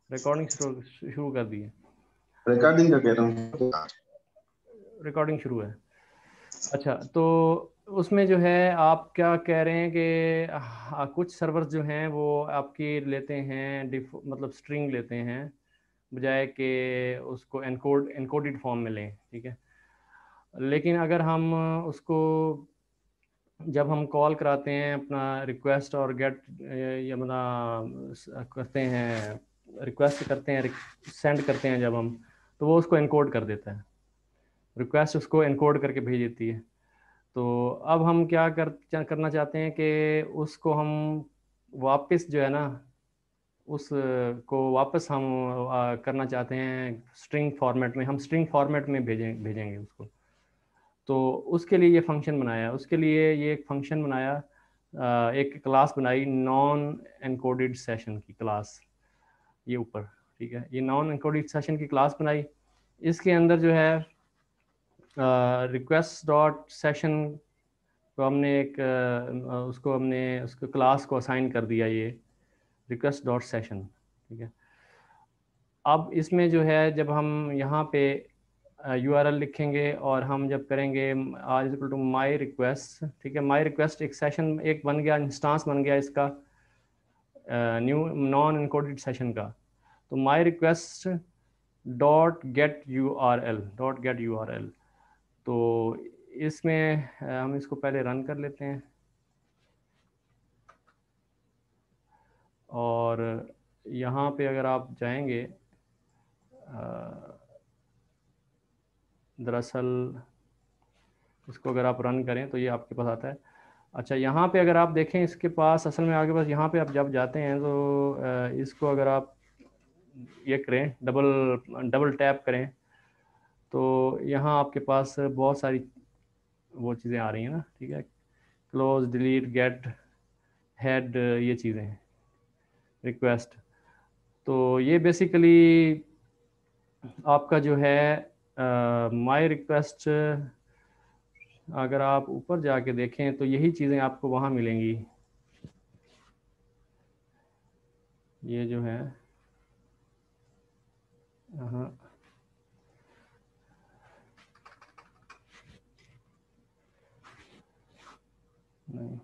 Recording शुरू कर दी है। रिकॉर्डिंग का कह रहा हूँ। रिकॉर्डिंग शुरू है। अच्छा, तो उसमें जो है आप क्या कह रहे हैं कि कुछ सर्वर्स जो हैं वो आपकी लेते हैं मतलब स्ट्रिंग लेते हैं बजाय कि उसको एनकोडेड फॉर्म में लें, ठीक है। लेकिन अगर हम उसको जब हम कॉल कराते हैं अपना रिक्वेस्ट और गेट या अपना करते हैं, रिक्वेस्ट करते हैं, सेंड करते हैं जब हम, तो वो उसको एनकोड कर देता है, रिक्वेस्ट उसको एनकोड करके भेज देती है। तो अब हम करना चाहते हैं कि उसको हम वापस जो है ना, उस को वापस हम करना चाहते हैं स्ट्रिंग फॉर्मेट में, हम स्ट्रिंग फॉर्मेट में भेजेंगे उसको। तो उसके लिए ये फंक्शन बनाया, उसके लिए ये एक फंक्शन बनाया, एक क्लास बनाई नॉन एनकोडेड सेशन की क्लास, ये ऊपर, ठीक है। ये नॉन एनकोडेड सेशन की क्लास बनाई। इसके अंदर जो है रिक्वेस्ट डॉट सेशन तो हमने उसको क्लास को असाइन कर दिया, ये रिक्वेस्ट डॉट सेशन, ठीक है। अब इसमें जो है जब हम यहाँ पे URL लिखेंगे और हम जब करेंगे आज इक्वल टू माई रिक्वेस्ट, ठीक है, माई रिक्वेस्ट एक सेशन एक बन गया, इंस्टांस बन गया इसका न्यू नॉन इनकोडेड सेशन का। तो my request dot get you R L. तो इसमें हम इसको पहले रन कर लेते हैं और यहाँ पे अगर आप जाएंगे दरअसल इसको अगर आप रन करें तो ये आपके पास आता है। अच्छा, यहाँ पे अगर आप देखें इसके पास असल में आगे पास यहाँ पे आप जब जाते हैं तो इसको अगर आप ये करें डबल डबल टैप करें तो यहाँ आपके पास बहुत सारी वो चीज़ें आ रही हैं ना, ठीक है, क्लोज, डिलीट, गेट, हेड, ये चीज़ें, रिक्वेस्ट। तो ये बेसिकली आपका जो है माई रिक्वेस्ट, अगर आप ऊपर जाके देखें तो यही चीज़ें आपको वहाँ मिलेंगी। ये जो है हाँ, नहीं,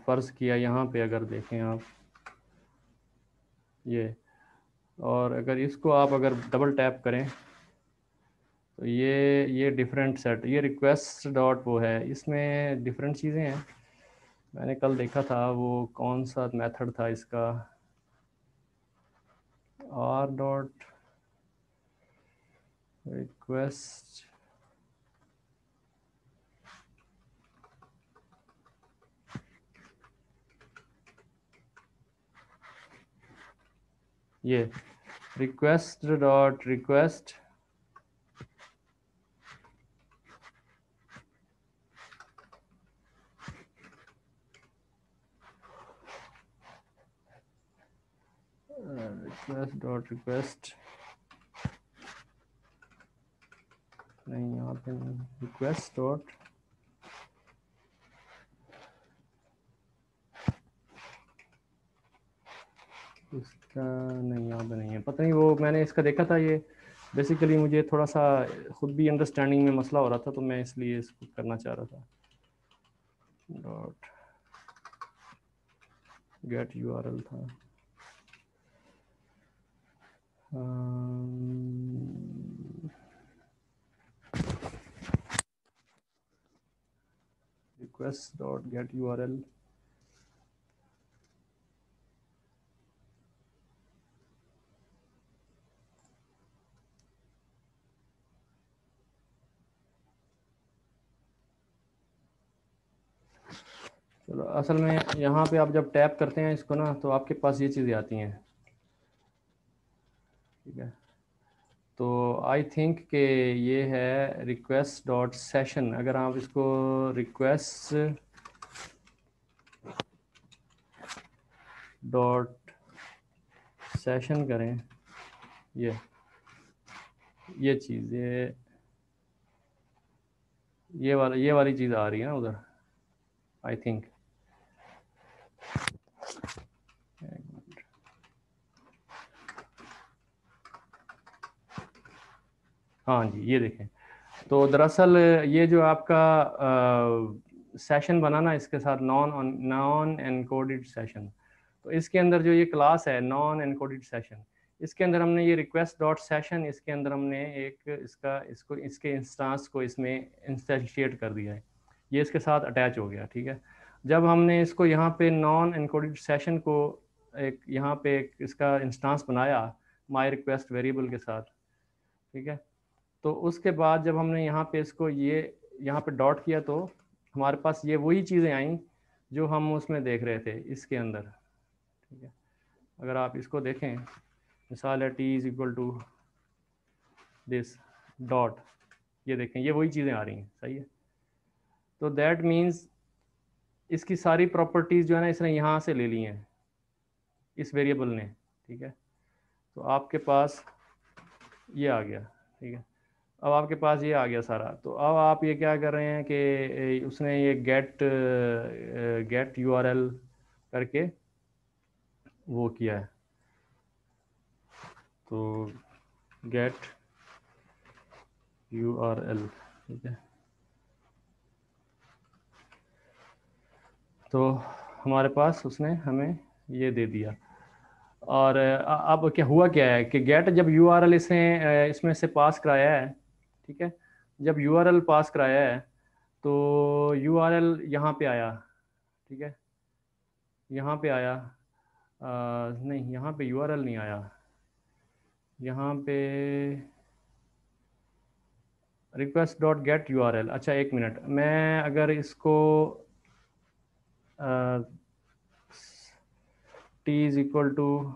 फ़र्ज़ किया यहाँ पे अगर देखें आप ये, और अगर इसको आप अगर डबल टैप करें तो ये डिफरेंट सेट, ये रिक्वेस्ट डॉट वो है, इसमें डिफरेंट चीज़ें हैं। मैंने कल देखा था वो कौन सा मेथड था इसका, आर डॉट रिक्वेस्ट, ये रिक्वेस्ट डॉट रिक्वेस्ट रिक्वेस्ट नहीं, यहाँ पे नहीं, रिक्वेस्ट डॉट इसका नहीं, यहाँ पे नहीं है, पता नहीं, वो मैंने इसका देखा था। ये बेसिकली मुझे थोड़ा सा खुद भी अंडरस्टैंडिंग में मसला हो रहा था तो मैं इसलिए इसको करना चाह रहा था। डॉट गेट URL था, रिक्वेस्ट डॉट गेट URL। चलो, असल में यहाँ पे आप जब टैप करते हैं इसको ना तो आपके पास ये चीज़ें आती हैं, ठीक है। तो आई थिंक कि ये है रिक्वेस्ट डॉट सेशन। अगर आप इसको रिक्वेस्ट डॉट सेशन करें, ये चीज़, ये वाली चीज़ आ रही है ना उधर, आई थिंक। हाँ जी, ये देखें। तो दरअसल ये जो आपका सेशन बना ना इसके साथ, नॉन एनकोडेड सेशन, तो इसके अंदर जो ये क्लास है नॉन एनकोडेड सेशन, इसके अंदर हमने ये रिक्वेस्ट डॉट सेशन, इसके अंदर हमने एक इसके इंस्टांस को इसमें इंस्टेंशिएट कर दिया है, ये इसके साथ अटैच हो गया। ठीक है, जब हमने इसको यहाँ पे नॉन एनकोडेड सेशन को एक यहाँ पे एक इसका इंस्टांस बनाया माई रिक्वेस्ट वेरिएबल के साथ, ठीक है, तो उसके बाद जब हमने यहाँ पे इसको ये यहाँ पे डॉट किया तो हमारे पास ये वही चीज़ें आई जो हम उसमें देख रहे थे इसके अंदर। ठीक है, अगर आप इसको देखें, मिसाल है T is equal to this dot, ये देखें ये वही चीज़ें आ रही हैं, सही है। तो दैट मीन्स इसकी सारी प्रॉपर्टीज़ जो है ना इसने यहाँ से ले ली हैं इस वेरिएबल ने। ठीक है, तो आपके पास ये आ गया। ठीक है, अब आपके पास ये आ गया सारा, तो अब आप ये क्या कर रहे हैं कि उसने ये गेट यूआरएल करके वो किया है, तो गेट यूआरएल। ठीक है, तो हमारे पास उसने हमें ये दे दिया। और अब क्या हुआ क्या है कि गेट जब यूआरएल इसने इसमें से पास कराया है, ठीक है, जब यूआरएल पास कराया है तो यूआरएल यहाँ पे आया। ठीक है, यहाँ पे आया, नहीं यहाँ पे यूआरएल नहीं आया, यहाँ पे रिक्वेस्ट डॉट गेट यूआरएल। अच्छा एक मिनट, मैं अगर इसको T is equal to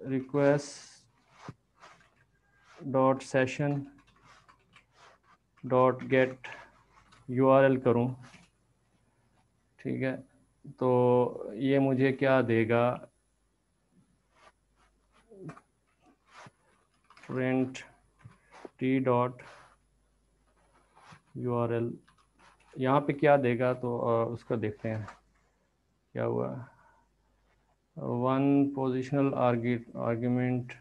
request dot session dot get URL करूँ, ठीक है, तो ये मुझे क्या देगा, प्रिंट टी डॉट यूआरएल, यहाँ पे क्या देगा, तो उसको देखते हैं क्या हुआ। One positional argument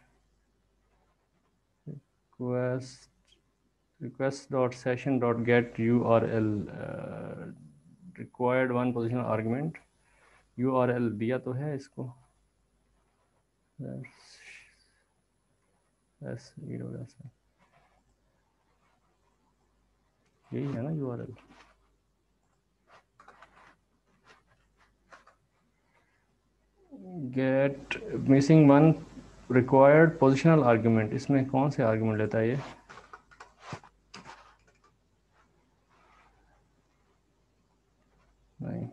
request dot session dot get URL required one positional argument, URL दिया तो है इसको, यही है ना URL। get missing one required positional argument, इसमें कौन से आर्ग्यूमेंट लेता है ये, नहीं,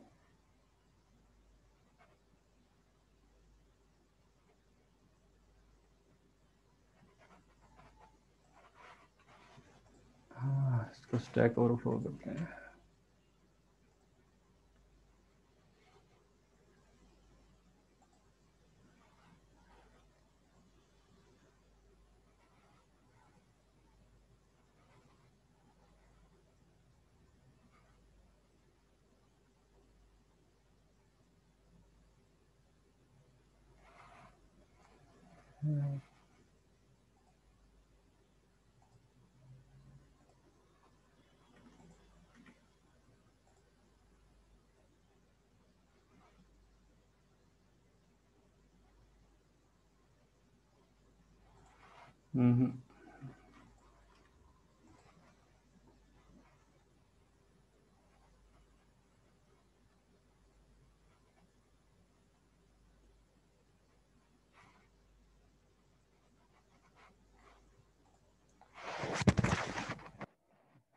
हाँ इसको स्टैक ओवरफ्लो करते हैं।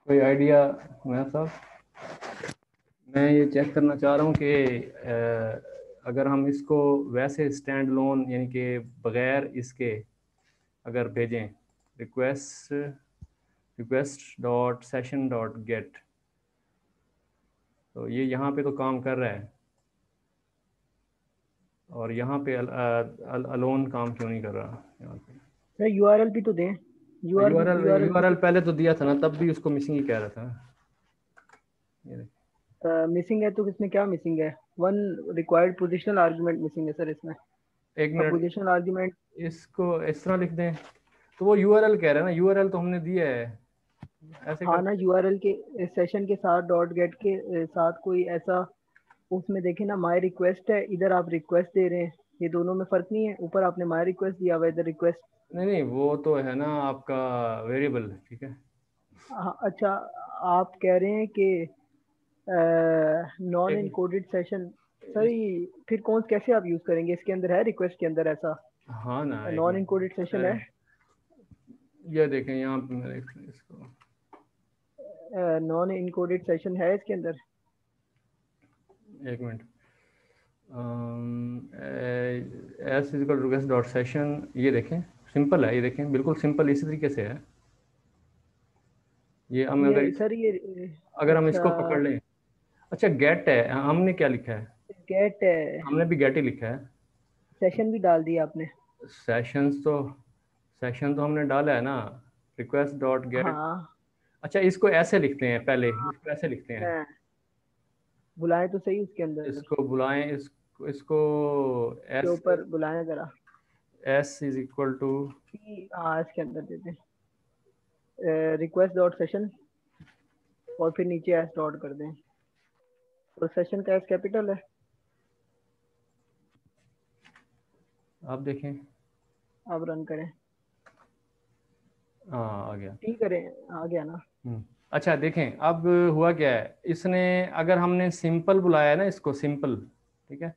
कोई आइडिया मैं साहब, मैं ये चेक करना चाह रहा हूँ कि अगर हम इसको वैसे स्टैंड लोन यानी कि बग़ैर इसके अगर भेजें request dot session dot gate, तो ये यहाँ पे तो काम कर रहा है, और यहाँ पे अलोन काम क्यों नहीं कर रहा यहाँ पे। सर यूआरएल भी तो दें। यूआरएल पहले तो दिया था ना, तब भी उसको मिसिंग ही कह रहा था ना। ये देख, मिसिंग है तो इसमें क्या मिसिंग है? One required positional argument missing है सर इसमें। एक अब मिनट, पोजिशनल आर्गुमेंट, इसको इस तरह लिख दें, तो वो यूआरएल कह रहा है ना, यूआरएल तो हमने दिया है ऐसे हाँ कर। ना, यूआरएल के सेशन के साथ डॉट गेट के साथ कोई ऐसा, उसमें देखें ना, माय रिक्वेस्ट है, इधर आप रिक्वेस्ट दे रहे हैं, ये दोनों में फर्क नहीं है? ऊपर आपने माय रिक्वेस्ट दिया हुआ है, इधर रिक्वेस्ट। नहीं नहीं, वो तो है ना आपका वेरिएबल, ठीक है। अच्छा, आप कह रहे हैं कि नॉन एक इनकोडेड सेशन, सर इस, ये फिर कौन कैसे आप यूज करेंगे? इसके अंदर है रिक्वेस्ट के अंदर ऐसा हाँ ना, एक नॉन इनकोडेड सेशन है? मिनट, ये देखें यहाँ पे मैं इसको, नॉन इनकोडेड सेशन है इसके अंदर? एक minute, S physical request dot session, ये देखें सिंपल है, ये देखें बिल्कुल सिंपल इसी तरीके से है ये। हम ये अगर सर ये अगर हम अच्छा, इसको पकड़ लें, अच्छा गेट है, हमने क्या लिखा है, गेट हमने भी गेट ही लिखा है। सेशन भी डाल दिया आपने? सेशंस तो, सेशन तो हमने डाला है ना, रिक्वेस्ट डॉट गेट। हाँ अच्छा इसको ऐसे लिखते हैं, पहले इसको ऐसे लिखते हैं, हाँ, बुलाएं तो सही उसके अंदर, इसको बुलाएं, इसको के एस, ऊपर बुलाएं जरा। एस इज इक्वल टू, हाँ इसके अंदर देते हैं रिक्वेस्ट डॉट सेशन, और फिर नीचे एस डॉट कर दें। और सेशन का एस कैपिटल है। आप देखें, अब रन करें, हाँ आ गया। ठीक करें, आ गया ना? अच्छा देखें अब हुआ क्या है, इसने अगर हमने सिंपल बुलाया है ना इसको, सिंपल, ठीक है,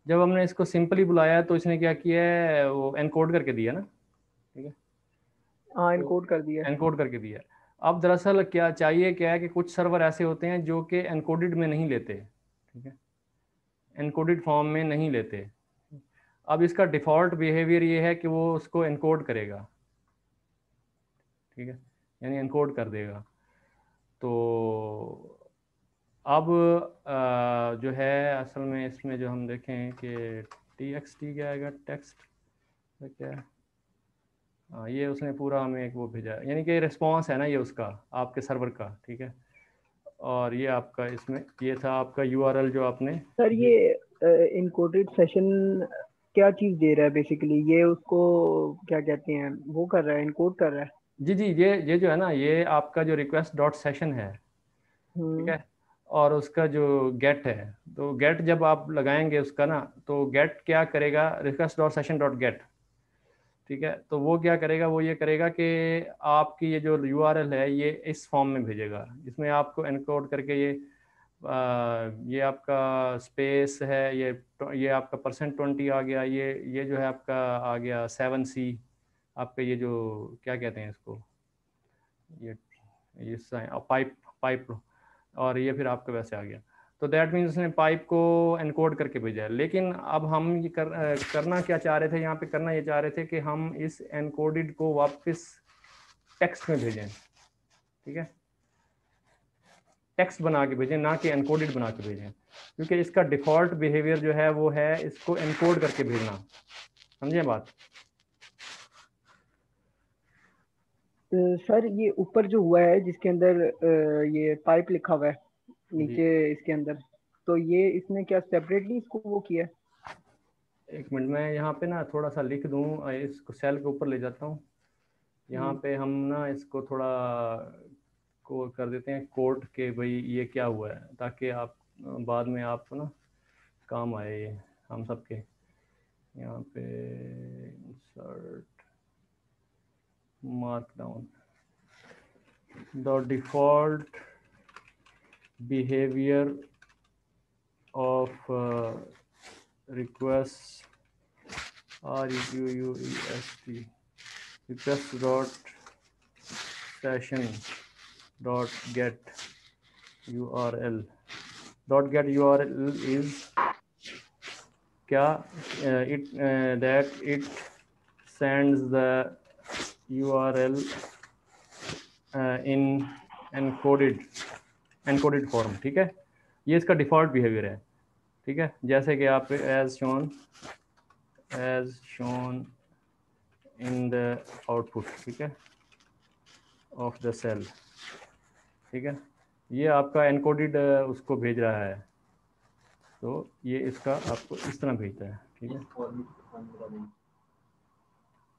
जब हमने इसको सिंपली बुलाया तो इसने क्या किया है, वो एनकोड करके दिया ना, ठीक है, हाँ तो इनकोड कर दिया। एनकोड करके दिया। अब दरअसल क्या चाहिए, क्या है कि कुछ सर्वर ऐसे होते हैं जो कि एनकोडेड में नहीं लेते, ठीक है, एनकोडेड फॉर्म में नहीं लेते। अब इसका डिफ़ॉल्ट बिहेवियर ये है कि वो उसको एनकोड करेगा, ठीक है, यानी एनकोड कर देगा। तो अब जो है असल में इसमें जो हम देखें कि TXT क्या आएगा, टेक्स्ट क्या है, हाँ ये उसने पूरा हमें एक वो भेजा है, यानी कि रिस्पॉन्स है ना ये उसका, आपके सर्वर का, ठीक है। और ये आपका इसमें ये था आपका यूआरएल जो आपने, सर ये इनकोडेड सेशन क्या चीज दे रहा है बेसिकली? ये उसको क्या कहते हैं, वो कर रहा है, इनकोड कर रहा है? जी जी, ये जो है ना, ये आपका जो रिक्वेस्ट डॉट सेशन है, ठीक हम्म। है, और उसका जो गेट है, तो गेट जब आप लगाएंगे उसका ना, तो गेट क्या करेगा, request dot session dot gate, ठीक है, तो वो क्या करेगा, वो ये करेगा कि आपकी ये जो यूआरएल है ये इस फॉर्म में भेजेगा, जिसमें आपको एनकोड करके ये आपका स्पेस है, ये आपका %20 आ गया, ये जो है आपका आ गया 7C, आपका ये जो क्या कहते हैं इसको, ये पाइप, पाइप, और ये फिर आपका वैसे आ गया। तो दैट मीन्स उसने पाइप को एनकोड करके भेजा है। लेकिन अब हम ये करना क्या चाह रहे थे, यहाँ पे करना ये चाह रहे थे कि हम इस एनकोडेड को वापस टेक्स्ट में भेजें, ठीक है, टेक्स्ट बना के भेजें, ना कि एनकोडेड बना के भेजें, क्योंकि इसका डिफ़ॉल्ट बिहेवियर जो है वो है इसको एनकोड करके भेजना, समझे बात। सर ये ऊपर जो हुआ है जिसके अंदर ये पाइप लिखा हुआ है जी नीचे इसके अंदर, तो ये इसने क्या सेपरेटली इसको वो किया? एक मिनट, मैं यहाँ पे ना थोड़ा सा लिख दूँ, इसको सेल के ऊपर ले जाता हूँ, यहाँ पे हम ना इसको थोड़ा को कर देते हैं कोड के भाई ये क्या हुआ है, ताकि आप बाद में आपको ना काम आए ये हम सब के। यहाँ पे insert markdown, the default behavior of request REQUEST request dot session dot get URL dot get URL is क्या it that it sends the URL in encoded form, ठीक है, ये इसका डिफ़ॉल्ट बिहेवियर है, ठीक है, जैसे कि आप as shown in the output, ठीक है, ऑफ द सेल, ठीक है। ये आपका एनकोडेड उसको भेज रहा है, तो ये इसका आपको इस तरह भेजता है, ठीक है।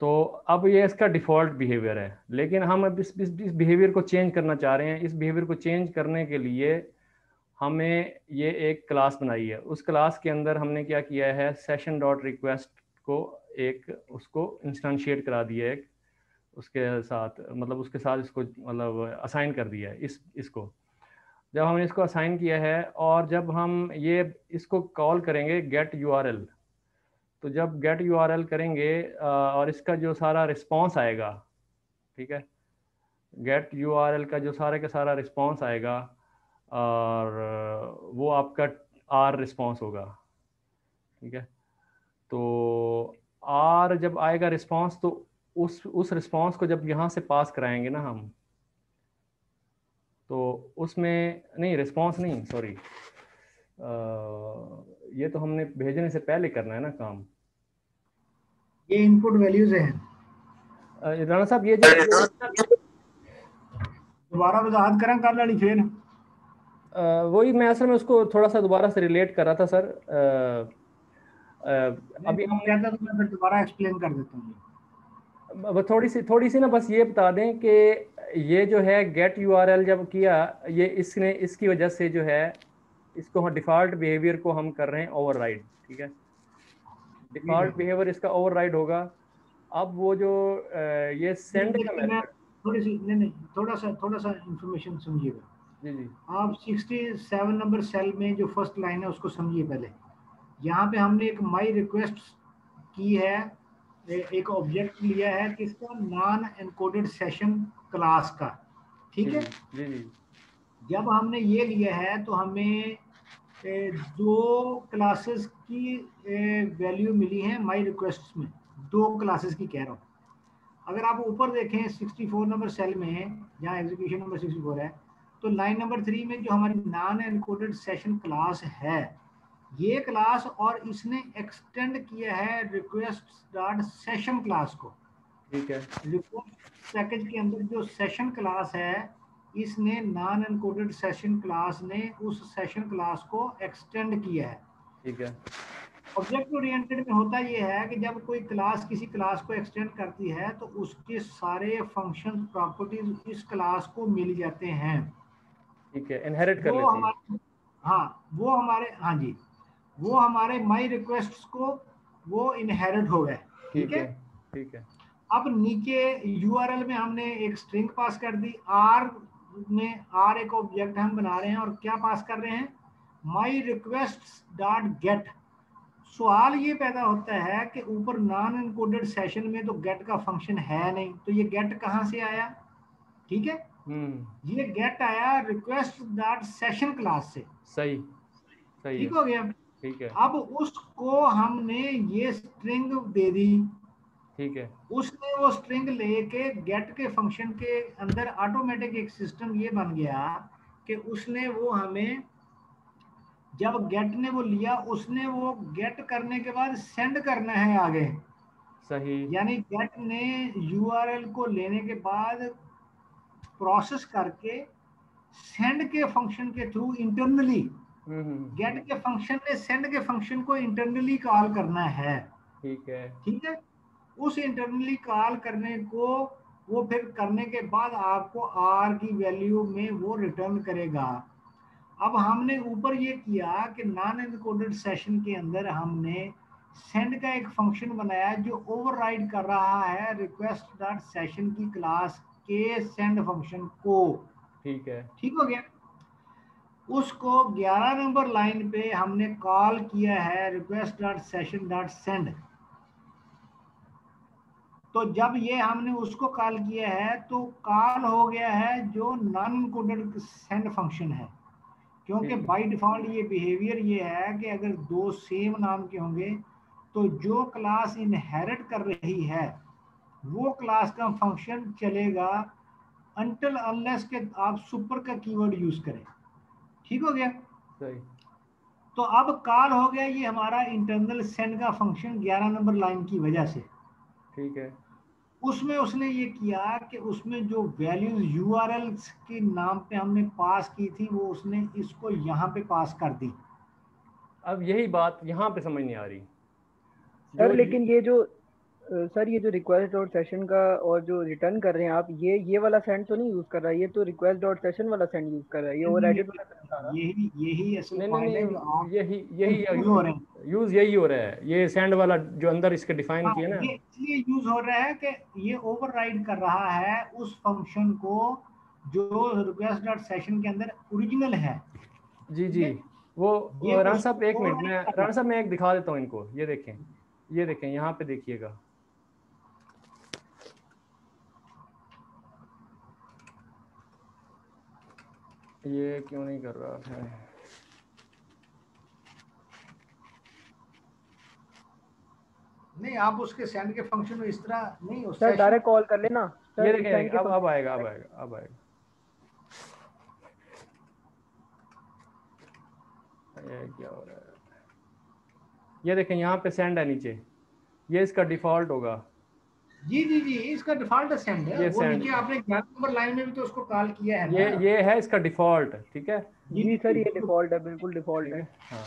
तो अब ये इसका डिफ़ॉल्ट बिहेवियर है, लेकिन हम अब इस बिहेवियर को चेंज करना चाह रहे हैं। इस बिहेवियर को चेंज करने के लिए हमें ये एक क्लास बनाई है। उस क्लास के अंदर हमने क्या किया है, सेशन डॉट रिक्वेस्ट को एक उसको इंस्टेंशिएट करा दिया है, उसके साथ मतलब उसके साथ इसको मतलब असाइन कर दिया है इसको। जब हमने इसको असाइन किया है और जब हम ये इसको कॉल करेंगे गेट यूआरएल, तो जब गेट यूआरएल करेंगे और इसका जो सारा रिस्पांस आएगा, ठीक है, गेट यूआरएल का जो सारे का सारा रिस्पांस आएगा और वो आपका आर रिस्पांस होगा, ठीक है। तो आर जब आएगा रिस्पांस, तो उस रिस्पांस को जब यहाँ से पास कराएंगे ना हम, तो उसमें नहीं, रिस्पांस नहीं, सॉरी, ये तो हमने भेजने से पहले करना है ना काम। ये इनपुट वैल्यूज है राणा साहब, ये जो दोबारा वजाहत करें कर लेनी फिर वही मैं असल में उसको थोड़ा सा दोबारा से रिलेट कर रहा था सर। अभी हम कहता तो मैं फिर दोबारा एक्सप्लेन कर देता हूँ। थोड़ी सी ना बस ये बता दें कि ये जो है गेट यूआरएल जब किया, ये इसने इसकी वजह से जो है इसको हम डिफ़ॉल्ट बिहेवियर को हम कर रहे हैं ओवरराइड, ठीक है। डिफ़ॉल्ट बिहेवियर इसका ओवरराइड होगा। अब वो जो ये सेंड का मेथड, थोड़ी सी नहीं थोड़ा सा इंफॉर्मेशन समझिएगा। जी जी, आप 67 नंबर सेल में जो फर्स्ट लाइन है उसको समझिए पहले। यहाँ पे हमने एक माई रिक्वेस्ट की है, एक ऑब्जेक्ट लिया है किसका, नॉन एनकोडेड सेशन क्लास का, ठीक है। जी जी, जब हमने ये लिया है तो हमें दो क्लासेस की वैल्यू मिली है माई रिक्वेस्ट में, दो क्लासेस की कह रहा हूँ। अगर आप ऊपर देखें 64 नंबर सेल में जहाँ एग्जीक्यूशन नंबर 64 है, तो लाइन नंबर 3 में जो हमारी नॉन एनकोडेड सेशन क्लास है, ये क्लास और इसने एक्सटेंड किया है रिक्वेस्ट डॉट सेशन क्लास को, ठीक है। रिक्वेस्ट पैकेज के अंदर जो सेशन क्लास है, इसने नॉन एनकोडेड सेशन क्लास ने उस सेशन क्लास को एक्सटेंड किया है, ठीक है। ऑब्जेक्ट ओरिएंटेड में होता यह है कि जब कोई क्लास किसी क्लास को एक्सटेंड करती है तो उसके सारे फंक्शन प्रॉपर्टीज इस क्लास को मिल जाते हैं, ठीक है, इनहेरिट कर वो लेती है। हमारे हाँ जी, वो हमारे माई रिक्वेस्ट को वो इनहेरिट हो गए, ठीक है। ठीक है। अब नीचे यूआरएल में हमने एक स्ट्रिंग पास कर दी, आर में आर एक ऑब्जेक्ट हम बना रहे हैं और क्या पास कर रहे हैं, माई रिक्वेस्ट डॉट गेट। सवाल ये पैदा होता है कि ऊपर नॉन एनकोडेड सेशन में तो गेट का फंक्शन है नहीं, तो ये गेट कहां से आया, ठीक है। ये गेट आया रिक्वेस्ट डॉट सेशन क्लास से, सही ठीक हो गया। ठीक है। अब उसको हमने ये स्ट्रिंग दे दी, ठीक है। उसने वो स्ट्रिंग लेके गेट के फंक्शन के अंदर ऑटोमेटिक एक सिस्टम ये बन गया कि उसने वो हमें, जब गेट ने वो लिया, उसने वो गेट करने के बाद सेंड करना है आगे, सही। यानी गेट ने यूआरएल को लेने के बाद प्रोसेस करके सेंड के फंक्शन के थ्रू इंटरनली, गेट के फंक्शन ने सेंड के फंक्शन को इंटरनली कॉल करना है, ठीक है। ठीक है। उस इंटरनली कॉल करने को वो फिर करने के बाद आपको आर की वैल्यू में वो रिटर्न करेगा। अब हमने ऊपर ये किया कि नॉन एनकोडेड सेशन के अंदर हमने सेंड का एक फंक्शन बनाया जो ओवरराइड कर रहा है रिक्वेस्ट डॉट सेशन की क्लास के सेंड फंक्शन को, ठीक है। ठीक हो गया। उसको 11 नंबर लाइन पे हमने कॉल किया है request dot session dot send. तो जब ये हमने उसको कॉल किया है तो कॉल हो गया है जो नॉन एनकोडेड सेंड फंक्शन है, क्योंकि बाय डिफॉल्ट ये बिहेवियर ये है कि अगर दो सेम नाम के होंगे तो जो क्लास इनहेरिट कर रही है वो क्लास का फंक्शन चलेगा अनटिल अनलेस के आप सुपर का कीवर्ड यूज करें, ठीक हो गया। सही। तो अब कॉल हो गया ये हमारा इंटरनल सेंड का फंक्शन 11 नंबर लाइन की वजह से, ठीक है। उसमें उसने ये किया कि उसमें जो वैल्यूज यूआरएल्स के नाम पे हमने पास की थी वो उसने इसको यहाँ पे पास कर दी। अब यही बात यहाँ पे समझ नहीं आ रही। सर जो लेकिन ये जो सर ये जो रिक्वेस्ट डॉट सेशन का और जो रिटर्न कर रहे हैं आप, ये वाला सेंड तो नहीं यूज कर रहा है, ये तो रिक्वेस्ट डॉट सेशन वाला सेंड यूज कर रहा है, ये ओवरराइडेड वाला सेंड आ रहा है। यही असल नहीं नहीं पॉइंट है जो नहीं, आप यही यही कंफ्यूज हो रहे हैं। यूज यही हो रहा है, ये सेंड वाला जो अंदर इसके डिफाइन हाँ, किया ना। ये इसलिए यूज हो रहा है कि ये ओवरराइड कर रहा है उस फंक्शन को जो रिक्वेस्ट डॉट सेशन के अंदर ओरिजिनल है। जी ठीक जी, है, ये वो राणा उसको साहब एक मिनट, ओवरराइड मैं कर रहा राणा साहब मैं एक दिखा देता हूँ इनको, ये देखें, ये देखें यहाँ पे देखिएगा, ये क्यों नहीं कर रहा है। नहीं, आप उसके सेंड के फंक्शन में इस तरह नहीं, उस सर सेशन डायरेक्ट कॉल कर लेना ये सर, देखें सेंड के अब फंक्शन। आएगा, अब आएगा, अब आएगा। ये क्या हो रहा है, ये देखें यहाँ पे सेंड है नीचे, ये इसका डिफॉल्ट होगा। जी जी जी, इसका डिफॉल्ट सेंड है, ये वो सेंड, नीचे आपने 11 नंबर लाइन में भी तो उसको कॉल किया है ना। ये है इसका डिफॉल्ट, ठीक है, जी सर ये डिफॉल्ट है, बिल्कुल डिफॉल्ट ठीक है। है। हाँ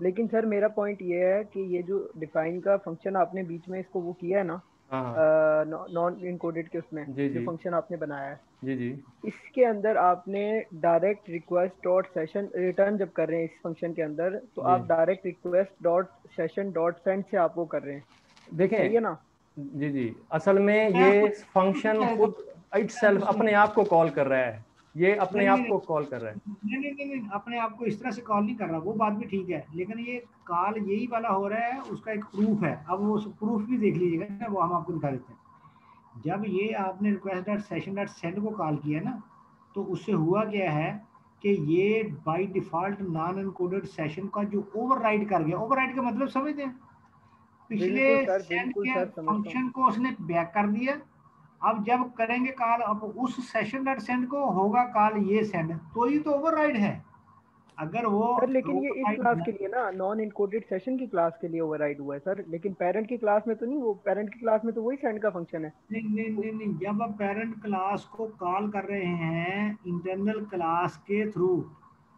लेकिन सर मेरा पॉइंट ये है कि ये जो डिफाइन का फंक्शन आपने बीच में इसको वो किया है ना, हाँ हाँ, नॉन इनकोडेड के उसमें जी जो जी फंक्शन आपने बनाया है, जी जी इसके अंदर आपने direct request dot session return जब कर रहे हैं इस फंक्शन के अंदर, तो जी, आप direct request dot session dot send से आप वो कर रहे हैं, सही है देखें, ना? जी जी, असल में मैं ये आपको फंक्शन कह खुद मैं तो इटसेल्फ अपने आप को कॉल कर रहा है, ये अपने नहीं आप नहीं को कॉल कर रहा है। नहीं नहीं नहीं नहीं, अपने आप को इस तरह से कॉल नहीं कर रहा, वो बात भी ठीक है, लेकिन ये कॉल यही वाला हो रहा है, उसका एक प्रूफ है। अब वो प्रूफ भी देख लीजिएगा ना, वो हम आपको दिखा देते हैं। जब ये आपने request dot session dot send को कॉल किया ना, तो उससे हुआ क्या है कि ये by default non encoded session का जो ओवरराइड कर गया, ओवरराइड का मतलब समझते हैं, पिछले सेंड बिल्कुल के सर समझता हूँ। फंक्शन को उसने बैक कर दिया। अब जब करेंगे कॉल, अब उस सेशन डॉट सेंड को होगा कॉल ये सेंड, तो ही तो ओवरराइड है। अगर वो सर लेकिन ये इस क्लास ओवरराइड, के लिए ना, नॉन इनकोडेड सेशन की क्लास के लिए ओवरराइड हुआ है सर, लेकिन पेरेंट की क्लास में तो नहीं, वो पेरेंट की क्लास में तो वही सेंड का फंक्शन है। नहीं नहीं नहीं नहीं, जब आप पेरेंट क्लास को कॉल कर रहे हैं इंटरनल क्लास के थ्रू,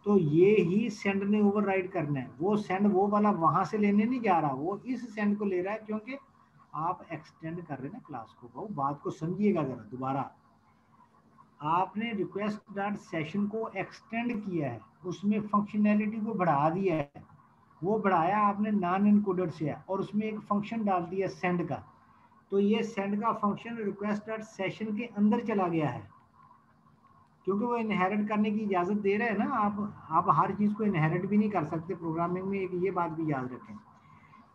तो ये ही सेंड ने ओवरराइड करना है। वो सेंड वो वाला वहां से लेने नहीं जा रहा, वो इस सेंड को ले रहा है, क्योंकि आप एक्सटेंड कर रहे हैं ना क्लास को। वो बात को समझिएगा जरा दोबारा, आपने रिक्वेस्ट डॉट सेशन को एक्सटेंड किया है, उसमें फंक्शनैलिटी को बढ़ा दिया है, वो बढ़ाया आपने नॉन इनकोडेड से है, और उसमें एक फंक्शन डाल दिया सेंड का। तो ये सेंड का फंक्शन रिक्वेस्ट डॉट सेशन के अंदर चला गया है, क्योंकि वो इनहेरिट करने की इजाजत दे रहे हैं ना। आप हर चीज को इनहेरिट भी नहीं कर सकते प्रोग्रामिंग में, एक ये बात भी याद रखें।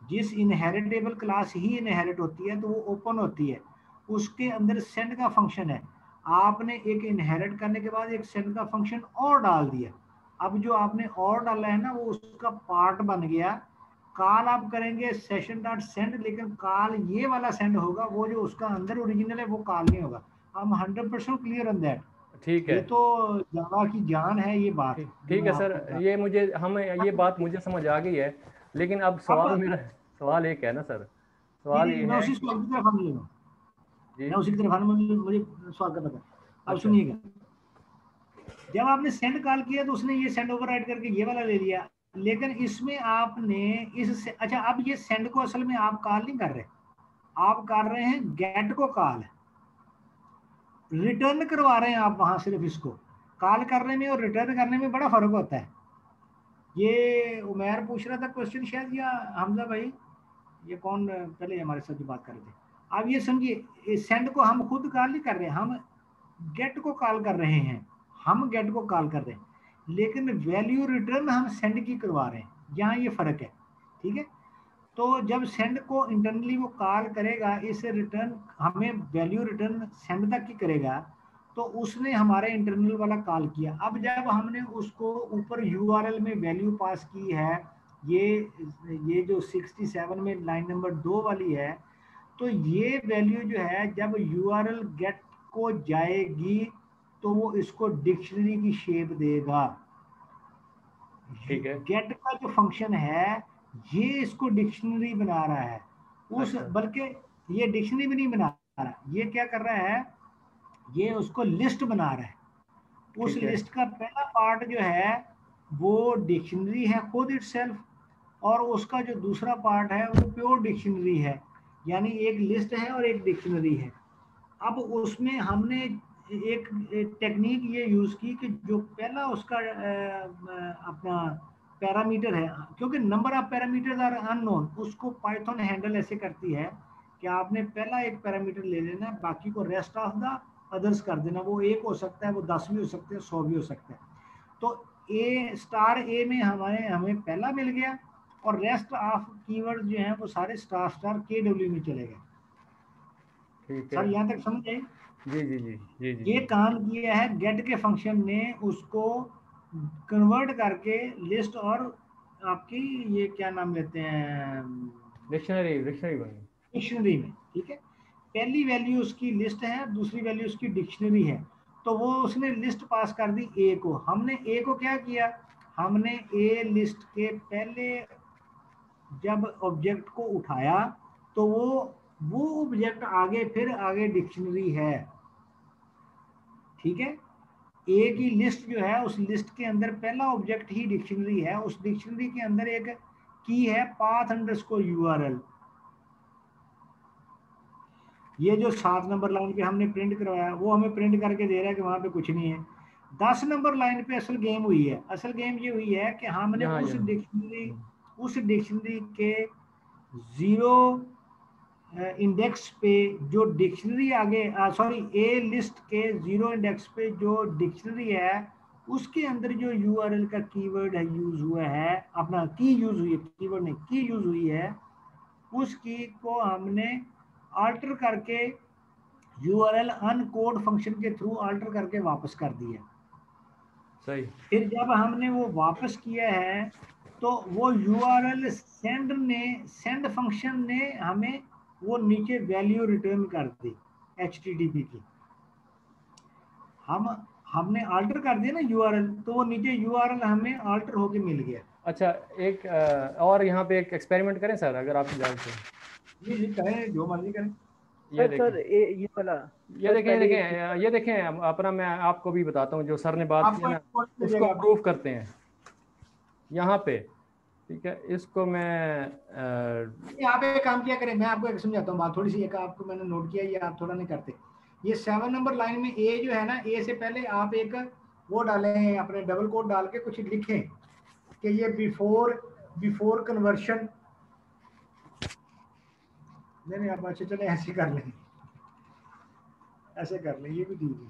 जिस इनहेरिटेबल क्लास ही इनहेरिट होती है तो वो ओपन होती है, उसके अंदर सेंड का फंक्शन है। आपने एक इनहेरिट करने के बाद एक सेंड का फंक्शन और डाल दिया। अब जो आपने और डाला है ना, वो उसका पार्ट बन गया। कॉल आप करेंगे सेशन डॉट सेंड, लेकिन कॉल ये वाला सेंड होगा, वो जो उसका अंदर ओरिजिनल है वो कॉल नहीं होगा। हम 100% क्लियर ऑन दैट। ठीक है, ये तो जावा की जान है ये बात ठीक जो ठीक मैं है आपको सर, बता। ये मुझे हम ये बात मुझे समझ आ गई है, लेकिन अब अब सवाल मेरा, सवाल एक है ना सर, जी सवाल जी, ये मैं है उसी कि सवाल की तरफ आने लगा, जी, मैं उसी की तरफ आने, मुझे सवाल करना था। अब अच्छा, सुनिएगा, जब आपने सेंड कॉल किया तो उसने ये सेंड ओवरराइड करके ये वाला ले लिया, लेकिन इसमें आपने इस अच्छा, अब ये सेंड को असल में आप कॉल नहीं कर रहे, आप कर रहे हैं गेट को कॉल, रिटर्न करवा रहे हैं आप वहां। सिर्फ इसको कॉल करने में और रिटर्न करने में बड़ा फर्क होता है। ये उमैर पूछ रहा था क्वेश्चन शायद, या हमजा भाई, ये कौन पहले हमारे साथ जो बात कर रहे थे। आप ये समझिए, सेंड को हम खुद कॉल नहीं कर रहे, हम गेट को कॉल कर रहे हैं। हम गेट को कॉल कर रहे हैं, लेकिन वैल्यू रिटर्न हम सेंड की करवा रहे हैं, यहाँ ये फर्क है। ठीक है, तो जब सेंड को इंटरनली वो कॉल करेगा, इस रिटर्न हमें वैल्यू रिटर्न सेंड तक की करेगा, तो उसने हमारे इंटरनल वाला कॉल किया। अब जब हमने उसको ऊपर यूआरएल में वैल्यू पास की है, ये जो 67 में लाइन नंबर 2 वाली है, तो ये वैल्यू जो है जब यूआरएल गेट को जाएगी तो वो इसको डिक्शनरी की शेप देगा। ठीक है, गेट का जो फंक्शन है ये इसको डिक्शनरी बना रहा है, उस अच्छा, बल्कि ये डिक्शनरी भी नहीं बना रहा है। ये क्या कर रहा है, ये उसको लिस्ट बना रहा है। उस ठीक है। लिस्ट का पहला पार्ट जो है वो डिक्शनरी है खुद इटसेल्फ, और उसका जो दूसरा पार्ट है वो प्योर डिक्शनरी है, यानी एक लिस्ट है और एक डिक्शनरी है। अब उसमें हमने एक टेक्निक ये यूज की कि जो पहला उसका अपना पैरामीटर है, क्योंकि number of parameters are unknown, उसको पाइथन हैंडल ऐसे करती है कि आपने पहला एक पैरामीटर ले लेना है, बाकी को रेस्ट ऑफ द अदर्स कर देना। वो 1 हो सकता है, वो 10 भी हो सकते हैं, 100 भी हो सकता है। तो ए स्टार ए में हमें पहला मिल गया, और रेस्ट ऑफ कीवर्ड जो है वो सारे स्टार स्टार KW में चले गए। ठीक है। सर यहाँ तक समझ आए? जी जी जी जी जी ये जी। काम किया है गेट के फंक्शन ने, उसको कन्वर्ट करके लिस्ट और आपकी ये क्या नाम लेते हैं, डिक्शनरी डिक्शनरी बनी। डिक्शनरी में। ठीक है, पहली वैल्यू उसकी लिस्ट है, दूसरी वैल्यू उसकी डिक्शनरी है। तो वो उसने लिस्ट पास कर दी ए को। हमने ए को क्या किया, हमने ए लिस्ट के पहले जब ऑब्जेक्ट को उठाया तो वो ऑब्जेक्ट आगे फिर आगे डिक्शनरी है। ठीक है, ए की लिस्ट जो है उस लिस्ट के अंदर पहला ऑब्जेक्ट ही डिक्शनरी है, उस डिक्शनरी के अंदर एक की है पाथ अंडरस्कोर URL। ये जो 7 नंबर लाइन पे हमने प्रिंट करवाया वो हमें प्रिंट करके दे रहा है कि वहां पे कुछ नहीं है। 10 नंबर लाइन पे असल गेम हुई है। असल गेम ये हुई है कि हमने यहाँ उस यहाँ। डिक्शनरी के 0 इंडेक्स पे जो डिक्शनरी आगे सॉरी ए लिस्ट के 0 इंडेक्स पे जो डिक्शनरी है उसके अंदर जो URL का कीवर्ड है यूज हुआ है, अपना की यूज हुई है, कीवर्ड नहीं की यूज हुई है, उस की को हमने अल्टर करके URL अनकोड फंक्शन के थ्रू अल्टर करके वापस कर दिया। सही। फिर जब हमने वो वापस किया है तो वो URL सेंड फंक्शन ने हमें वो नीचे वैल्यू रिटर्न कर दी HTTP की। हमने अल्टर कर दिया ना URL, तो वो नीचे URL हमें अल्टर होके मिल गया। अच्छा, एक और यहाँ पे एक एक्सपेरिमेंट करें सर, अगर आप इजाज़त हो। जी करें, जो मर्जी करें। ये सर देखें, ये वाला ये सर देखें, ये पहले देखें, ये देखें अपना, मैं आपको भी बताता हूँ जो सर ने बात की आपको है ना, एक कोड उसको मिलेगा। प्रूफ करते हैं यहाँ पे। ठीक है, इसको मैं यहाँ पे काम किया करें, मैं आपको एक समझाता हूँ बात थोड़ी सी, एक आपको मैंने नोट किया, ये आप थोड़ा नहीं करते। ये 7 नंबर लाइन में ए जो है ना, ए से पहले आप एक वो डालें, अपने डबल कोड डाल के कुछ लिखें कि ये बिफोर कन्वर्शन। नहीं आप अच्छे चले ऐसे कर लें, ऐसे कर लें, ये भी ठीक है।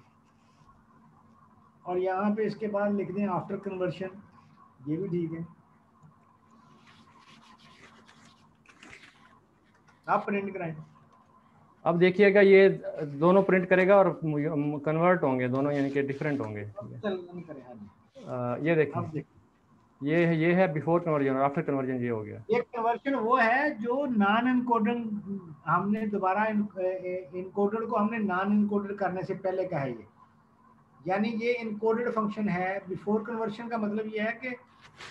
और यहाँ पे इसके बाद लिख दें आफ्टर कन्वर्शन, ये भी ठीक है। आप प्रिंट कराएं। अब देखिएगा ये दोनों प्रिंट करेगा और कन्वर्ट होंगे दोनों, यानी कि डिफरेंट होंगे। ये देखें, अब देखें, ये है बिफोर कन्वर्जन और आफ्टर कन्वर्जन ये हो गया। एक कन्वर्शन वो है जो नॉन इनकोडेड, हमने दोबारा इनकोडेड को हमने नॉन इनकोडेड करने से पहले का है ये, यानी ये इनकोडेड फंक्शन है। बिफोर कन्वर्शन का मतलब ये है कि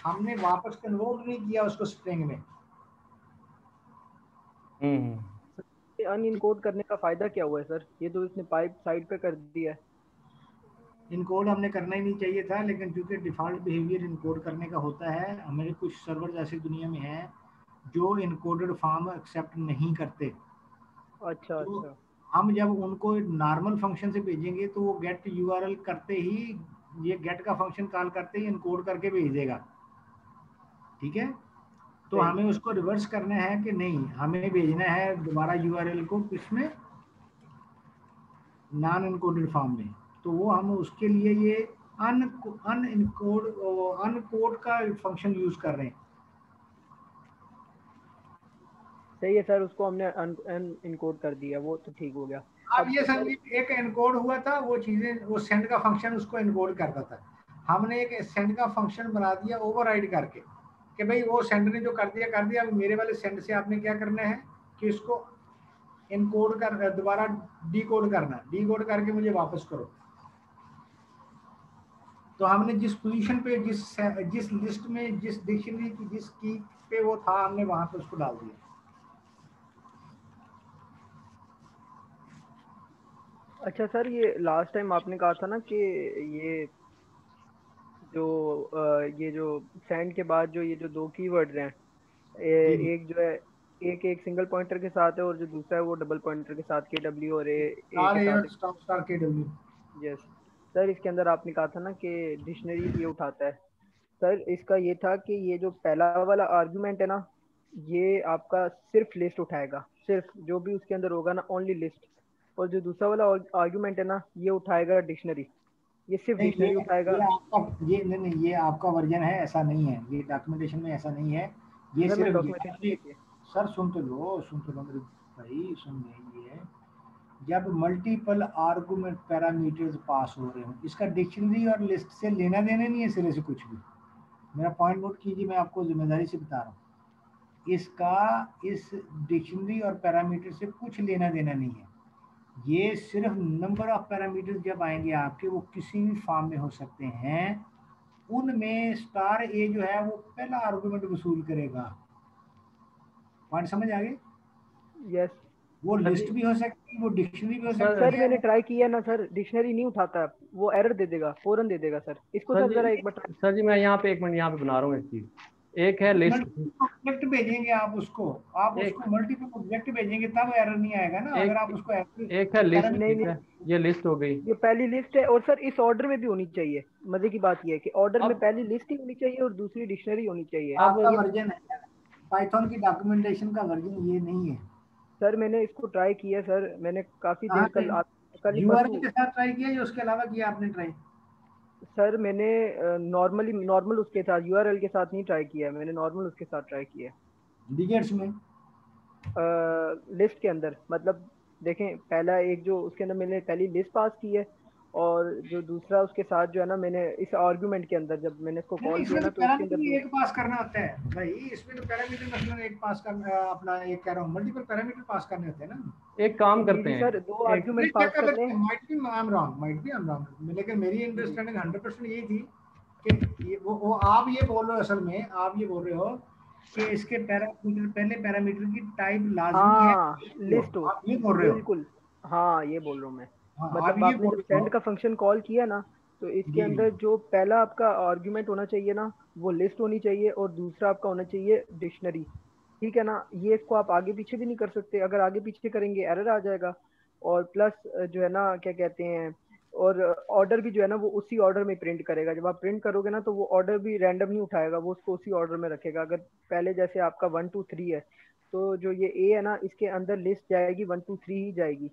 हमने वापस कन्वर्ट नहीं किया उसको स्ट्रिंग में। अनइनकोड करने का फायदा क्या हुआ है सर? ये तो इसने पाइप साइड पे कर दिया है। इनकोड हमने करना ही नहीं चाहिए था, लेकिन क्योंकि डिफ़ॉल्ट बिहेवियर इनकोड करने का होता है, हमारे कुछ सर्वर ऐसी दुनिया में हैं जो इनकोडेड फॉर्म एक्सेप्ट नहीं करते। अच्छा तो अच्छा। हम जब उनको नॉर्मल फंक्शन से भेजेंगे तो वो गेट URL करते ही, ये गेट का फंक्शन कॉल करते ही इनकोड करके भेज देगा। ठीक है, तो सही। हमें उसको रिवर्स करना है कि नहीं, हमें भेजना है दोबारा URL को किसमें, नॉन इनकोडेड फॉर्म में। तो वो हम उसके लिए ये अनकोड का फंक्शन यूज कर रहे हैं। सही है सर, उसको हमने इनकोड कर दिया, वो तो ठीक हो गया। अब अब ये सर समझिए एक एनकोड हुआ था, वो चीजें, वो सेंड का फंक्शन उसको एनकोड करता था। हमने एक सेंड का फंक्शन बना दिया ओवरराइड करके कि भाई वो सेंड ने जो कर दिया। अब मेरे वाले सेंड से आपने क्या करना है कि इसको एनकोड कर, दोबारा डीकोड करना, डीकोड करके मुझे वापस करो। तो हमने जिस पोजीशन पे, जिस लिस्ट में, जिस डिक्शनरी की जिस की पे वो था, हमने वहां पे उसको डाल दिया। अच्छा सर, ये लास्ट टाइम आपने कहा था ना कि ये जो ये जो सेंड के बाद जो ये जो दो कीवर्ड्स हैं, जी जी। एक जो है एक एक सिंगल पॉइंटर के साथ है और जो दूसरा है वो डबल पॉइंटर के साथ के डब्ल्यू और ए स्टार के ए साथ और स्टार स्टार के डब्ल्यू। Yes sir. इसके अंदर आपने कहा था ना कि डिक्शनरी ये उठाता है। सर इसका ये था कि ये जो पहला वाला आर्गुमेंट है ना, ये आपका सिर्फ लिस्ट उठाएगा, सिर्फ जो भी उसके अंदर होगा ना ओनली लिस्ट। और जो दूसरा वाला आर्गुमेंट है ना, ये उठाएगा डिक्शनरी, ये सिर्फ नहीं डिक्शनरी ये उठाएगा। आपका ये नहीं नहीं ये आपका वर्जन है, ऐसा नहीं है, ये डॉक्यूमेंटेशन में ऐसा नहीं है। ये सर मैंने सिर्फ डॉक्यूमेंटेशन ये देखी है। सर सुन तो लो मेरे भाई, सुन लीजिए। जब मल्टीपल आर्गुमेंट पैरामीटर्स पास हो रहे हो, इसका डिक्शनरी और लिस्ट से लेना देना नहीं है सिरे से कुछ भी। मेरा पॉइंट नोट कीजिए, मैं आपको जिम्मेदारी से बता रहा हूँ। इसका इस डिक्शनरी और पैरामीटर से कुछ लेना देना नहीं है। ये सिर्फ नंबर ऑफ पैरामीटर्स जब आएंगे आपके, वो किसी भी फॉर्म में हो सकते हैं, उनमें स्टार ए जो है वो पहला आर्गुमेंट वसूल करेगा। पॉइंट समझ आ गए? यस वो सर जी, लिस्ट भी हो सकती है, वो डिक्शनरी भी हो सकती सर सर है। मैंने ट्राई किया ना सर, डिक्शनरी नहीं उठाता, वो एरर दे देगा, फौरन दे देगा सर। इसको सर सर जी, जरा एक बार try- सर जी मैं यहाँ पे 1 मिनट यहाँ पे बना रहा हूँ एक चीज। एक है लिस्ट, मल्टीपल ऑब्जेक्ट भेजेंगे आप एक उसको मल्टीपल ऑब्जेक्ट भेजेंगे तब एरर नहीं आएगा ना। अगर आप एक उसको एरर एक है लिस्ट, नहीं ठीक नहीं, है, ये लिस्ट हो गई। ये पहली लिस्ट है और सर इस ऑर्डर में भी होनी चाहिए। मजे की बात ये है कि ऑर्डर में अब पहली लिस्ट ही होनी चाहिए और दूसरी डिक्शनरी होनी चाहिए। अब आपका ये वर्जन है, पाइथन की डॉक्यूमेंटेशन का वर्जन ये नहीं है। सर मैंने इसको ट्राई किया सर, मैंने काफी कहाँ देर पे? कल ही यूआरएल परसों। के साथ ट्राई किया या उसके अलावा किया आपने ट्राई? सर मैंने नॉर्मल उसके साथ, यूआरएल के साथ नहीं ट्राई किया है, मैंने नॉर्मल उसके साथ ट्राई किया डिगेट्स में? है लिस्ट के अंदर। मतलब देखें, पहला एक जो उसके अंदर मैंने पहली लिस्ट पास की है, और जो दूसरा उसके साथ जो है ना, मैंने इस आर्गुमेंट के अंदर जब मैंने इसको नहीं कॉल किया इसमें तो ना तो इसके पैरामीटर अंदर ही जो एक पास करना होता है भाई। इसमें तो पैरामीटर मसलन एक पास करना, अपना एक कह रहा हूँ मल्टीपल पैरामीटर पास करने होते हैं ना। एक काम जी करते जी हैं, सर, दो एक आर्ग्यूमेंट चेक पास कर करने लेते हैं, हैं। Might be I am wrong, लेकिन मेरी जी अंडरस्टैंडिंग 100% यही थी कि वो आप ये बोल रहे हो, असल में आप ये बोल रहे हो कि इसके पैरामीटर, पहले पैरामीटर की टाइप लाजमी है हाँ, हो, लिस्ट हो, आप ये बोल रहे हो। बिल्कुल। हाँ ये बोल रहा हूँ मैं। हाँ आप मतलब ये आपने बोल जब रहे हो। सेंड का फंक्शन कॉल किया ना, तो इसके जी अंदर जो पहला आपका आर्ग्यूमेंट होना चाहिए ना, वो लिस्ट होनी चाहिए और दूसरा आपका होना चाहिए डिक्शनरी। ठीक है ना, ये इसको आप आगे पीछे भी नहीं कर सकते, अगर आगे पीछे करेंगे एरर आ जाएगा। और प्लस जो है ना क्या कहते हैं, और ऑर्डर भी जो है ना वो उसी ऑर्डर में प्रिंट करेगा। जब आप प्रिंट करोगे ना तो वो ऑर्डर भी रैंडम नहीं उठाएगा, वो उसको उसी ऑर्डर में रखेगा। अगर पहले जैसे आपका 1 2 3 है, तो जो ये ए है ना, इसके अंदर लिस्ट जाएगी 1 2 3 ही जाएगी।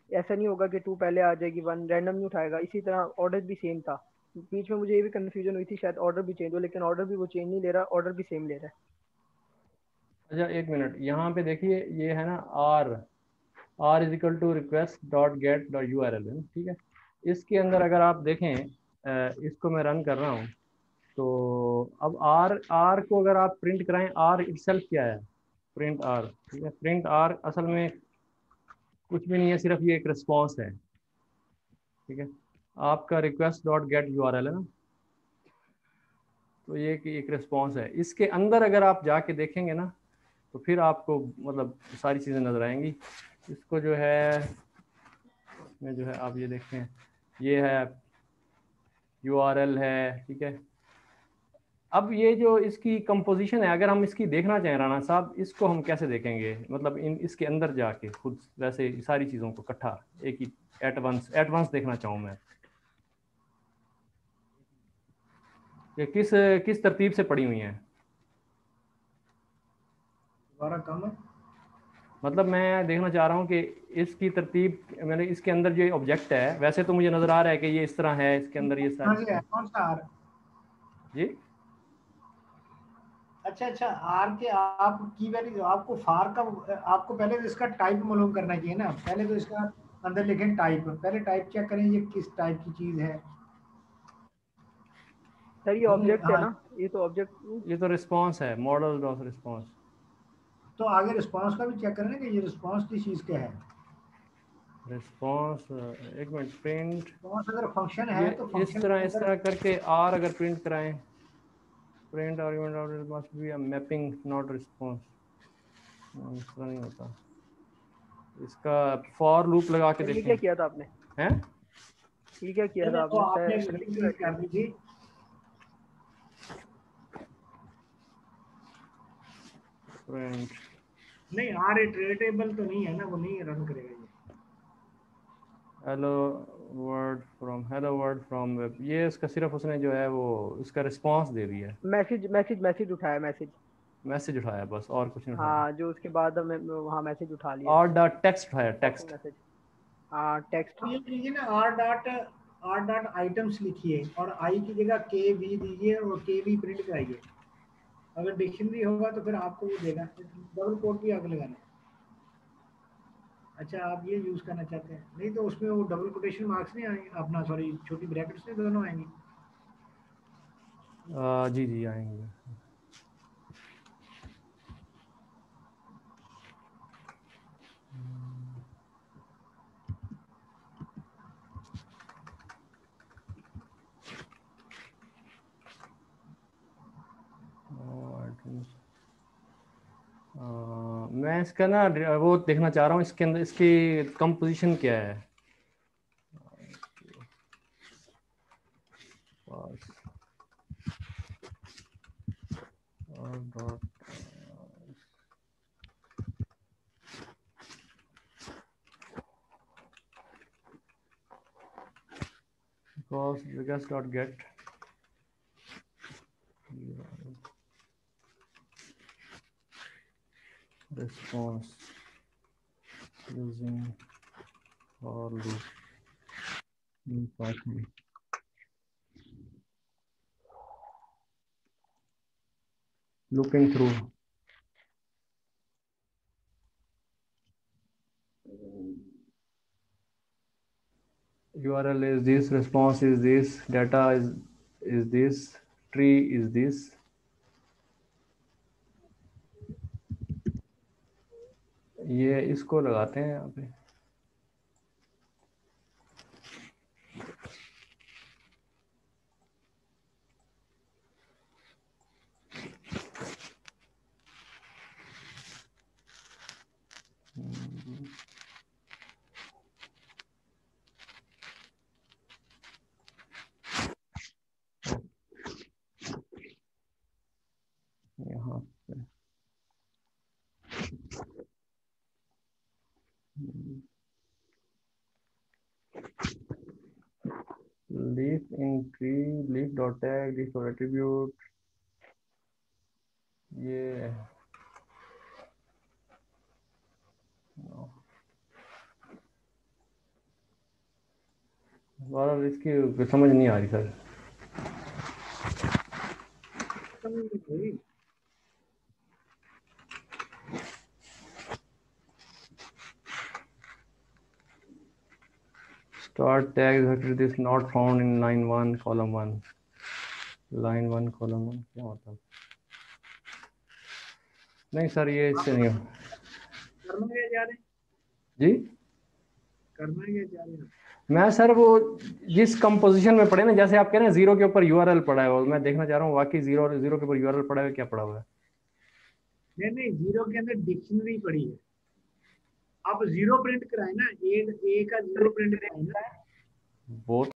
ऐसा नहीं होगा कि 2 पहले आ जाएगी, 1 रैंडम नहीं उठाएगा। इसी तरह ऑर्डर भी सेम था। बीच में मुझे ये भी कंफ्यूजन हुई थी शायद ऑर्डर भी चेंज हो, लेकिन ऑर्डर भी वो चेंज नहीं ले रहा, ऑर्डर भी सेम ले रहा अच्छा 1 मिनट यहाँ पे देखिए, ये है ना R, R is equal to request dot get dot U R L है, ठीक है। इसके अंदर अगर आप देखें, इसको मैं रन कर रहा हूँ, तो अब आर आर को अगर आप प्रिंट कराएं, आर इटसेल्फ क्या है, प्रिंट आर, ठीक है। प्रिंट आर असल में कुछ भी नहीं है, सिर्फ ये एक रिस्पॉन्स है, ठीक है। आपका request dot get you R L है ना, तो ये एक रिस्पॉन्स है। इसके अंदर अगर आप जाके देखेंगे ना, तो फिर आपको मतलब सारी चीज़ें नज़र आएंगी। इसको जो है, इसमें जो है आप ये देखें, ये है URL है, ठीक है। अब ये जो इसकी कंपोजिशन है, अगर हम इसकी देखना चाहें राना साहब, इसको हम कैसे देखेंगे, मतलब इन इसके अंदर जाके खुद वैसे सारी चीज़ों को इकट्ठा एक ही एट वंस देखना चाहूँ मैं, कि किस किस तरतीब से पड़ी हुई हैं। दोबारा कम है। मतलब मैं देखना चाह रहा हूँ कि इसकी तरतीब, मैंने इसके अंदर जो ऑब्जेक्ट है, वैसे तो मुझे नज़र आ रहा है कि ये इस तरह है, इसके अंदर ये कहाँ सारी से है, चीज़ें। कौन सा आर? जी अच्छा आर के आप की वैल्यू आपको फार का, आपको पहले तो इसका टाइप मालूम करना चाहिए ना। पहले तो इसका अंदर लिखें टाइप, पहले टाइप चेक करें ये किस टाइप की चीज है। सर। ये नहीं ऑब्जेक्ट है हाँ, ना, ये तो ऑब्जेक्ट। ये तो रिस्पॉन्स है, मॉडल डॉट रिस्पॉन्स। तो आगे रिस्पांस का भी चेक करें ना कि ये रिस्पांस किस चीज का है। रिस्पॉन्स, एक मिनट, प्रिंट, रिस्पांस अगर फंक्शन है ये तो फंक्शन के इस अंदर। तरह करके आर अगर प्रिंट कराएं, print argument must be a mapping not response, इस तरह नहीं होता। इसका फॉर लूप लगा के सर ये क्या देखें, किया था आपने? हैं? ये क्या किया था तो आपने आपने? मीटिंग क्रिएट कर दी थी। प्रिंट नहीं, आर इटरेटेबल तो नहीं है ना, वो नहीं रन करेगा ये। हेलो वर्ड फ्रॉम वेब, ये इसका सिर्फ उसने जो है वो इसका रिस्पांस दे दिया है, मैसेज उठाया, मैसेज उठाया बस, और कुछ नहीं उठाया। हाँ, जो उसके बाद हमें वहाँ मैसेज उठा लिया, और टेक्स्ट उठाया, टॉकिंग टेक्स्ट। मैसेज। हाँ, टेक्स्ट। तो ये कीजिए ना, आर डॉट आइटम्स लिखिए और आई की जगह के वी दीजिए और के वी प्रिंट कराइए। अगर डिक्शनरी होगा तो फिर आपको वो देगा, डबल कोट भी आगे लगाना है। अच्छा, आप ये यूज करना चाहते हैं? नहीं तो उसमें वो डबल कोटेशन मार्क्स नहीं आएंगे अपना, सॉरी छोटी ब्रैकेट्स में दोनों आएंगे। जी जी आएंगे। मैं इसका ना वो देखना चाह रहा हूँ, इसके अंदर इसकी कंपोजिशन क्या है। Dot because biggest dot get response using for loop in Python. Looping through. URL is this, response is this, data is this, tree is this. ये इसको लगाते हैं यहाँ पे। यहाँ पे leaf in tree, leaf dot tag, leaf dot attribute, ये और इसकी समझ नहीं आ रही sir. Start tag this not found in line 1 column 1, line 1 column 1 क्या मतलब? नहीं सर ये इससे नहीं हो। करना क्या जा रहे हैं? जी करना क्या जा रहे हैं? मैं सर वो जिस कंपोजिशन में पढ़े ना, जैसे आप कह रहे हैं जीरो के ऊपर यूआरएल पड़ा है, और मैं देखना चाह रहा हूँ वाकई जीरो के ऊपर यूआरएल पड़ा है, क्या पड़ा हुआ है। नहीं नहीं, जीरो के अंदर डिक्शनरी पड़ी है। आप जीरो प्रिंट कराए ना, ए का जीरो प्रिंट कराए ना। वो